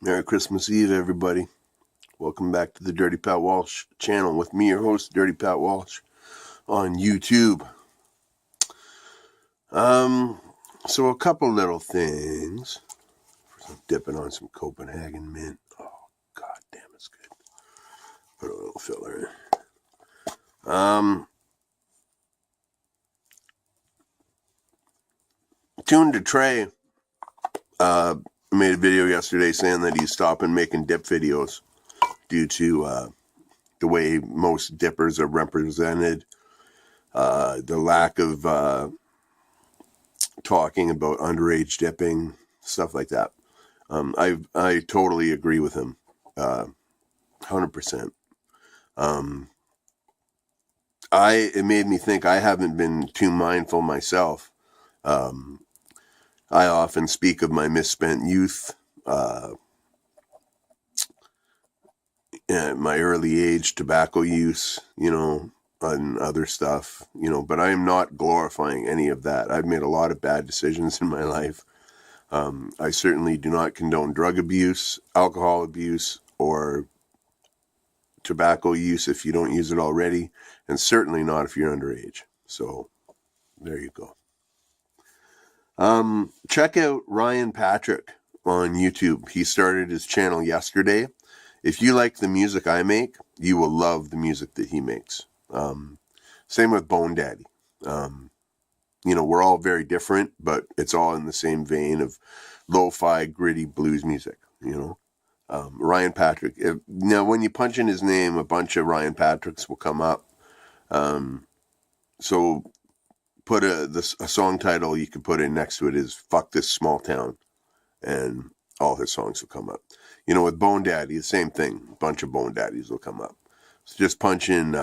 Merry Christmas Eve, everybody. Welcome back to the Dirty Pat Walsh channel with me, your host, Dirty Pat Walsh, on YouTube. So a couple little things. First, I'm dipping on some Copenhagen mint. Oh, god damn, it's good. Put a little filler in. Tune to Trey made a video yesterday saying that he's stopping making dip videos due to the way most dippers are represented, the lack of talking about underage dipping, stuff like that. I totally agree with him, 100%. It made me think I haven't been too mindful myself. I often speak of my misspent youth, and my early age tobacco use, and other stuff, but I am not glorifying any of that. I've made a lot of bad decisions in my life. I certainly do not condone drug abuse, alcohol abuse, or tobacco use if you don't use it already, and certainly not if you're underage. So there you go. Check out Ryan Patrick on YouTube. He started his channel yesterday. If you like the music I make, you will love the music that he makes. Same with Bone Daddy. We're all very different, but it's all in the same vein of lo-fi, gritty blues music, Ryan Patrick. Now, when you punch in his name, a bunch of Ryan Patricks will come up. So put a song title you can put in next to it is "Fuck This Small Town," and all his songs will come up. With Bone Daddy, the same thing. A bunch of Bone Daddies will come up. So just punch in,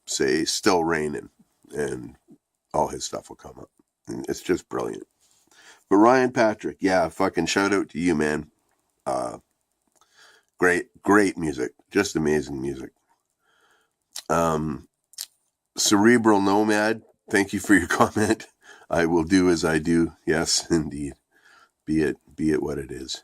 say, "Still Raining," and all his stuff will come up. And it's just brilliant. But Ryan Patrick, yeah, fucking shout out to you, man. Great music. Just amazing music. Cerebral Nomad, thank you for your comment. I will do as I do. Yes, indeed. Be it what it is.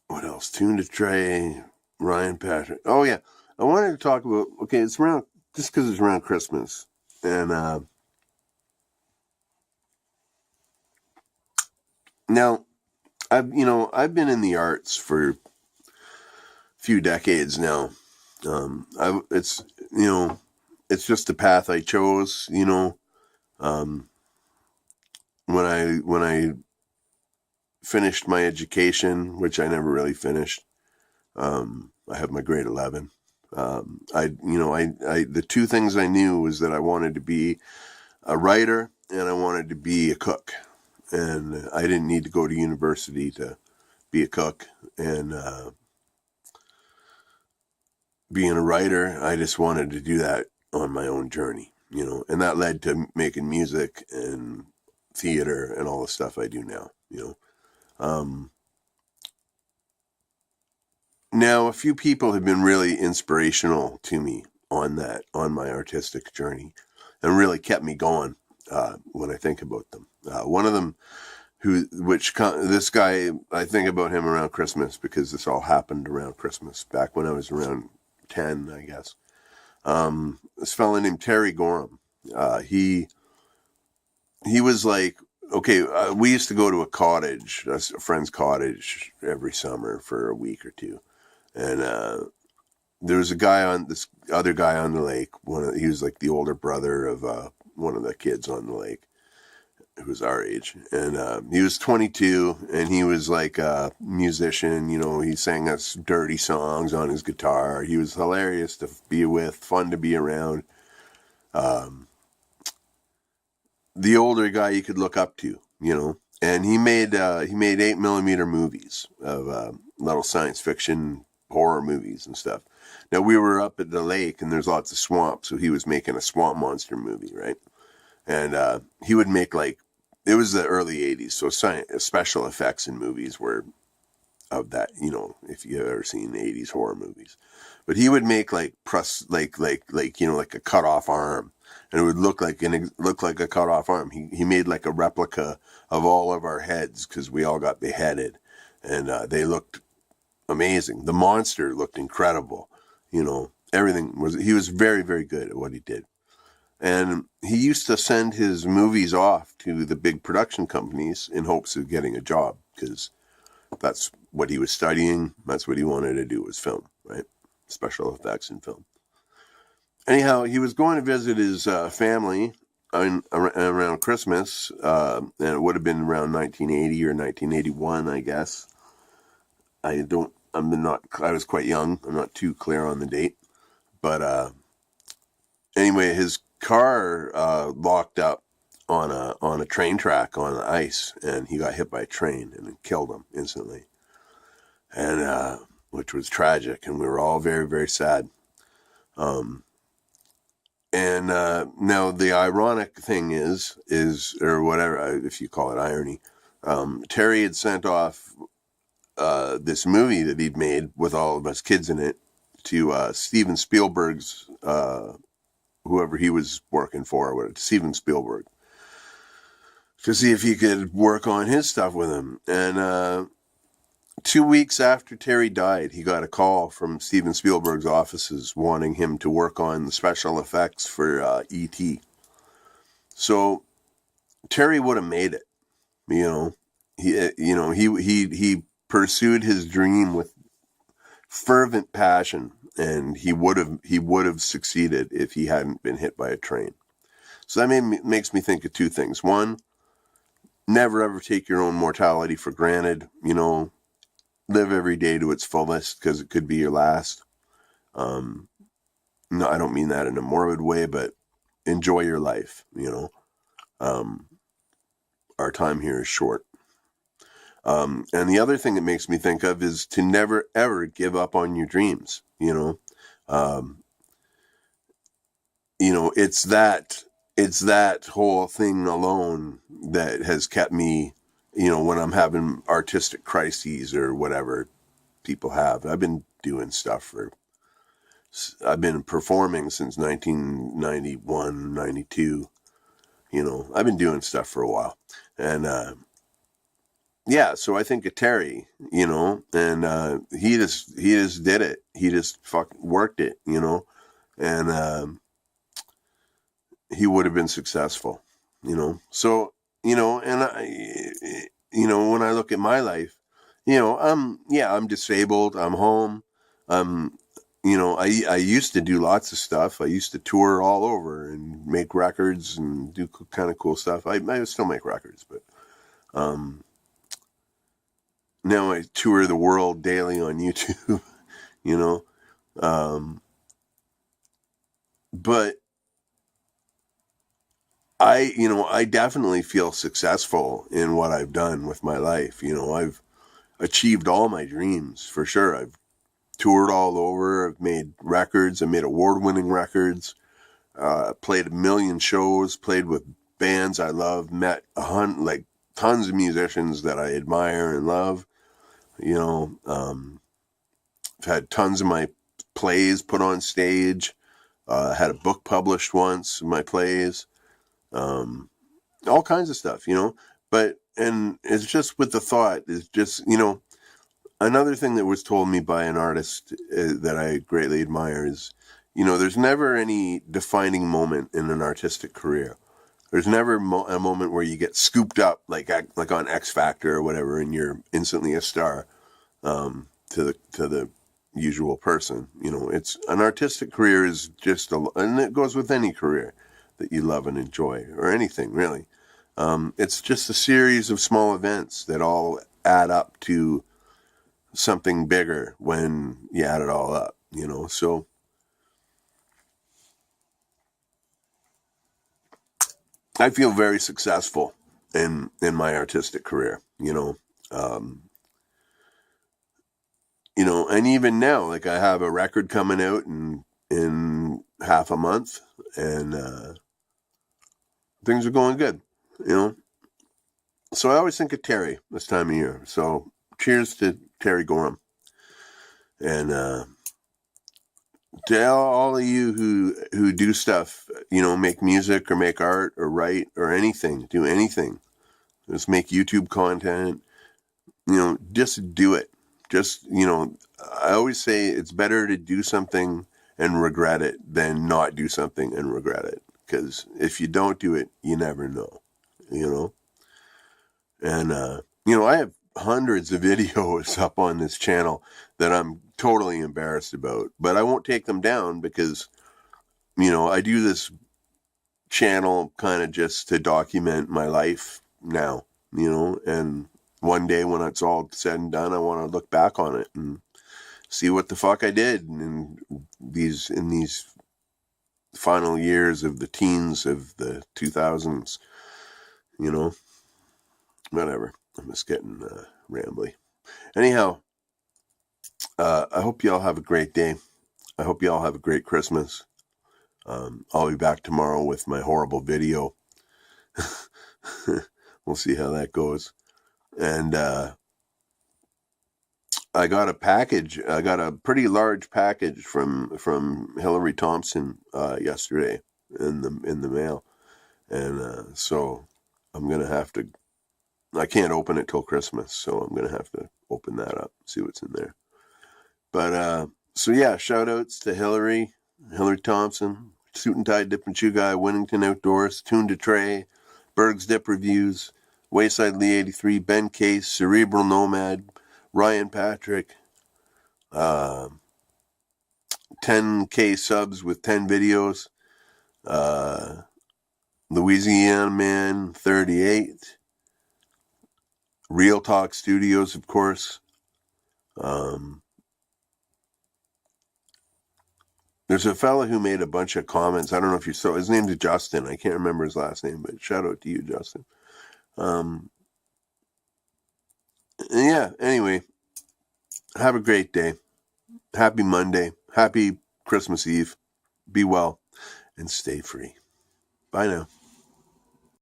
What else? Tune to Trey, Ryan Patrick. Oh, yeah. I wanted to talk about, it's around, just because it's around Christmas. And now, I've been in the arts for a few decades now. It's just the path I chose, when I finished my education, which I never really finished. I have my grade 11. The two things I knew was that I wanted to be a writer and I wanted to be a cook. And I didn't need to go to university to be a cook. And being a writer, I just wanted to do that on my own journey, and that led to making music and theater and all the stuff I do now, Now, a few people have been really inspirational to me on my artistic journey, and really kept me going when I think about them. One of them, this guy, I think about him around Christmas because this all happened around Christmas, back when I was around 10, I guess. This fella named Terry Gorham. He was like, we used to go to a friend's cottage every summer for a week or two. And there was this other guy on the lake. He was like the older brother of one of the kids on the lake, who was our age. And he was 22, and he was like a musician. He sang us dirty songs on his guitar. He was hilarious to be with, fun to be around. The older guy you could look up to, And he made 8mm movies of little science fiction horror movies and stuff. Now, we were up at the lake, and there's lots of swamp, so he was making a swamp monster movie, right? And he would make, it was the early 80s, so special effects in movies were of that, if you've ever seen 80s horror movies. But he would make like like a cut off arm, and it would look like a cut off arm. He made like a replica of all of our heads because we all got beheaded, and they looked amazing. The monster looked incredible. Everything was. He was very, very good at what he did. And he used to send his movies off to the big production companies in hopes of getting a job, because that's what he was studying. That's what he wanted to do, was film, right? Special effects in film. Anyhow, he was going to visit his family around Christmas, and it would have been around 1980 or 1981, I guess. I was quite young. I'm not too clear on the date. But anyway, his car locked up on a train track on the ice, and he got hit by a train and it killed him instantly, and which was tragic, and we were all very, very sad. And now the ironic thing is or whatever, if you call it irony, Terry had sent off this movie that he'd made with all of us kids in it to Steven Spielberg's, whoever he was working for, Steven Spielberg, to see if he could work on his stuff with him. And 2 weeks after Terry died, he got a call from Steven Spielberg's offices wanting him to work on the special effects for E.T. So Terry would have made it. He pursued his dream with fervent passion, and he would have succeeded if he hadn't been hit by a train. So that makes me think of two things. One, never ever take your own mortality for granted. Live every day to its fullest, because it could be your last. No, I don't mean that in a morbid way, but enjoy your life. Our time here is short. And the other thing it makes me think of is to never ever give up on your dreams. It's that whole thing alone that has kept me, when I'm having artistic crises or whatever people have. I've been doing stuff I've been performing since 1991, 92. I've been doing stuff for a while. And, yeah, so I think of Terry, and he just did it. He just fucking worked it, and he would have been successful, So, and when I look at my life, I'm disabled. I'm home. I used to do lots of stuff. I used to tour all over and make records and do kind of cool stuff. I still make records, but now I tour the world daily on YouTube, but I definitely feel successful in what I've done with my life. I've achieved all my dreams, for sure. I've toured all over. I've made records. I made award-winning records. Played a million shows. Played with bands I love. Met tons of musicians that I admire and love. I've had tons of my plays put on stage. Had a book published once, my plays. All kinds of stuff, and it's just with the thought is just, another thing that was told me by an artist that I greatly admire is, there's never any defining moment in an artistic career. There's never a moment where you get scooped up like on X Factor or whatever, and you're instantly a star, to the usual person. It's an artistic career is just and it goes with any career that you love and enjoy, or anything really. It's just a series of small events that all add up to something bigger when you add it all up, so I feel very successful in my artistic career, and even now, like, I have a record coming out in half a month, and things are going good, So I always think of Terry this time of year. So cheers to Terry Gorham. And to all of you who do stuff, make music or make art or write or anything, do anything. Just make YouTube content, just do it. Just, I always say it's better to do something and regret it than not do something and regret it. Because if you don't do it, you never know, And, I have hundreds of videos up on this channel that I'm totally embarrassed about, but I won't take them down because, I do this channel kind of just to document my life now, and one day when it's all said and done, I want to look back on it and see what the fuck I did in these final years of the teens of the 2000s, whatever. I'm just getting rambly. Anyhow, I hope you all have a great day. I hope you all have a great Christmas. I'll be back tomorrow with my horrible video. We'll see how that goes. And I got a package. I got a pretty large package from Hillary Thompson yesterday in the mail, and so I'm gonna have to. I can't open it till Christmas, so I'm gonna have to open that up, see what's in there. But so yeah, shout outs to Hillary Thompson, Suit and Tie Dip and Chew Guy, Winnington Outdoors, Tune to Trey, Berg's Dip Reviews, Wayside Lee 83, Ben Case, Cerebral Nomad, Ryan Patrick, 10K subs with 10 videos, Louisiana Man 38, Real Talk Studios, of course. There's a fella who made a bunch of comments. I don't know if you saw. His name's Justin. I can't remember his last name, but shout out to you, Justin. Yeah, anyway, have a great day. Happy Monday. Happy Christmas Eve. Be well and stay free. Bye now.